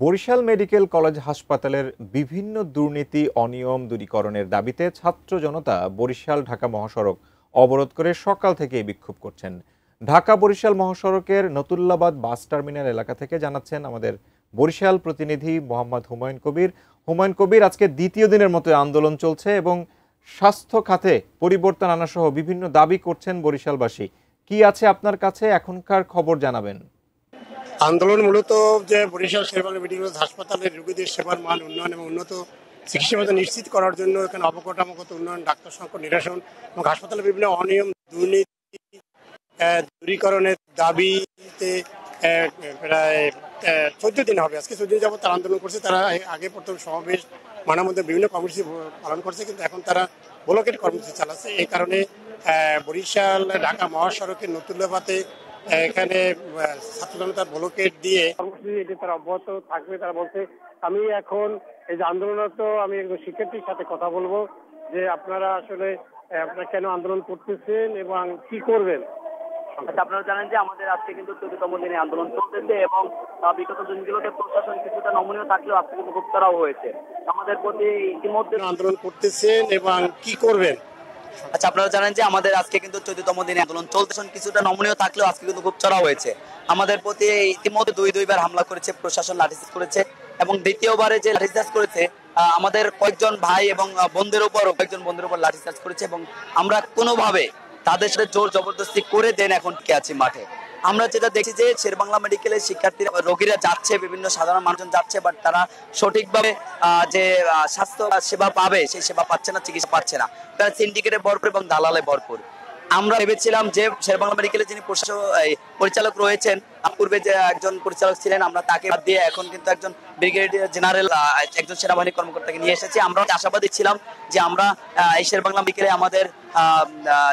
Barishal medical college হাসপাতালের বিভিন্ন দুর্নীতি অনিয়ম দূরীকরণের দাবিতে ছাত্র জনতা বরিশাল ঢাকা মহাসড়ক অবরোধ করে সকাল থেকেই বিক্ষোভ করছেন। ঢাকা বরিশাল মহাসড়কের নতুল্লাবাদ বাস টার্মিনাল এলাকা থেকে জানাচ্ছেন আমাদের বরিশাল প্রতিনিধি মোহাম্মদ হুমায়ুন কবির। হুমায়ুন কবির, আজকে দ্বিতীয় দিনের মতো আন্দোলন চলছে এবং স্বাস্থ্য খাতে পরিবর্তন আনা সহ বিভিন্ন দাবি করছেন বরিশালবাসী। কি আছে আপনার কাছে, এখনকার খবর জানাবেন। আন্দোলন মূলত যে বরিশাল শেরেবাংলা মেডিকেল কলেজ হাসপাতালের রোগীদের সেবার মান উন্নয়ন এবং উন্নত চিকিৎসা ব্যবস্থা নিশ্চিত করার জন্য এখানে অবকাঠামোগত উন্নয়ন, ডাক্তার সংকট নিরসন এবং হাসপাতালের বিভিন্ন অনিয়ম দুর্নীতি দূরীকরণের দাবিতে প্রায় 14 দিন হবে, আজকে 14 দিন যাবত তারা আন্দোলন করছে। তারা আগে প্রথম সমাবেশ মানার মধ্যে বিভিন্ন কর্মসূচি পালন করছে, কিন্তু এখন তারা ব্লকেট কর্মসূচি চালাচ্ছে। এই কারণে বরিশাল ঢাকা মহাসড়কের নতুল্লাবাদে এখানে ছাত্র জনতার ব্লকেট দিয়ে কর্মসূচি এটি তারা অব্যাহত থাকবে। তারা বলছে, আমি এখন এই যে আন্দোলনরত আমি একজন শিক্ষার্থীর সাথে কথা বলবো যে আপনারা আসলে আপনারা কেন আন্দোলন করতেছেন এবং কি করবেন। আপনারা জানেন যে আমাদের আজকে কিন্তু 14তম দিনে আন্দোলন চলতেছে এবং বিগত দিনগুলোতে প্রশাসন কিছুটা নমনীয় থাকলেও আজকে কিন্তু খুব করাও হয়েছে। আমাদের প্রতি ইতিমধ্যে আন্দোলন করতেছেন এবং কি করবেন। আচ্ছা, আপনারা জানেন যে আমাদের আজকে কিন্তু 14তম দিনে আন্দোলন চলতেছে, কিছুটা নমনীয় থাকলেও আজকে কিন্তু খুব চড়া হয়েছে। আমাদের প্রতি ইতিমধ্যে দুইবার হামলা করেছে প্রশাসন, লাঠিচার্জ করেছে এবং দ্বিতীয়বারে যে লাঠিচার্জ করেছে আমাদের কয়েকজন ভাই এবং কয়েকজন বন্ধুদের উপর লাঠিচার্জ করেছে এবং আমরা কোনোভাবে তাদের সাথে জোর জবরদস্তি করে দেন এখন টিকে আছি মাঠে। আমরা যেটা দেখছি যে শেরেবাংলা মেডিকেলের শিক্ষার্থীরা রোগীরা যাচ্ছে, বিভিন্ন সাধারণ মানুষজন যাচ্ছে, বাট তারা সঠিকভাবে যে স্বাস্থ্য সেবা পাবে সেই সেবা পাচ্ছে না, চিকিৎসা পাচ্ছে না। তারা সিন্ডিকেটে ভরপুর এবং দালালে ভরপুর। আমরা ভেবেছিলাম যে শেরেবাংলা মেডিকেলের যিনি পরিচালক রয়েছেন, পূর্বে যে একজন পরিচালক ছিলেন, আমরা তাকে বাদ দিয়ে এখন কিন্তু একজন ব্রিগেডিয়ার জেনারেল একজন সেনাবাহিনী কর্মকর্তাকে নিয়ে এসেছি। আমরা আশাবাদী ছিলাম যে আমরা এই শেরেবাংলা মেডিকেলে আমাদের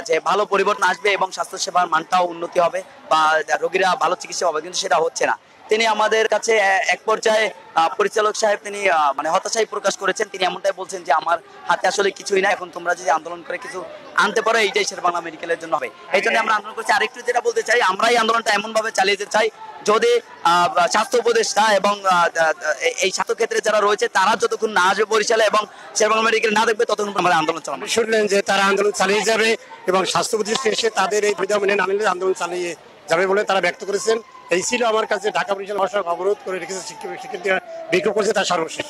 যে ভালো পরিবর্তন আসবে এবং স্বাস্থ্য সেবার মানটাও উন্নতি হবে বা রোগীরা ভালো চিকিৎসা হবে, কিন্তু সেটা হচ্ছে না। তিনি আমাদের কাছে এক পর্যায়ে পরিচালক সাহেব তিনি মানে হতাশাই প্রকাশ করেছেন। তিনি এমনটাই বলছেন যে আমার হাতে আসলে কিছুই না, এখন তোমরা যদি আন্দোলন করে কিছু আনতে পারো এইটাই শেরেবাংলা মেডিকেলের জন্য হবে। এই জন্য আমরা আন্দোলন করছি। আরেকটু যেটা বলতে চাই, আমরা এই আন্দোলনটা এমন ভাবে চালিয়ে যেতে চাই যদি স্বাস্থ্য উপদেষ্টা এবং এই স্বাস্থ্য ক্ষেত্রে যারা রয়েছে তারা যতক্ষণ না আসবে বরিশালে এবং শেরেবাংলা মেডিকেল না দেখবে ততক্ষণ আমরা আন্দোলন চালাবো। শুনলেন যে তারা আন্দোলন চালিয়ে যাবে এবং স্বাস্থ্য উপদেষ্টা এসে তাদের এই সুবিধা মেনে না নিলে আন্দোলন চালিয়ে যাবে বলে তারা ব্যক্ত করেছেন। এই ছিল আমার কাছে ঢাকা বরিশাল মহাসড়ক অবরোধ করে রেখেছে শিক্ষার্থীরা বিক্ষোভ করছে তার সর্বশেষ।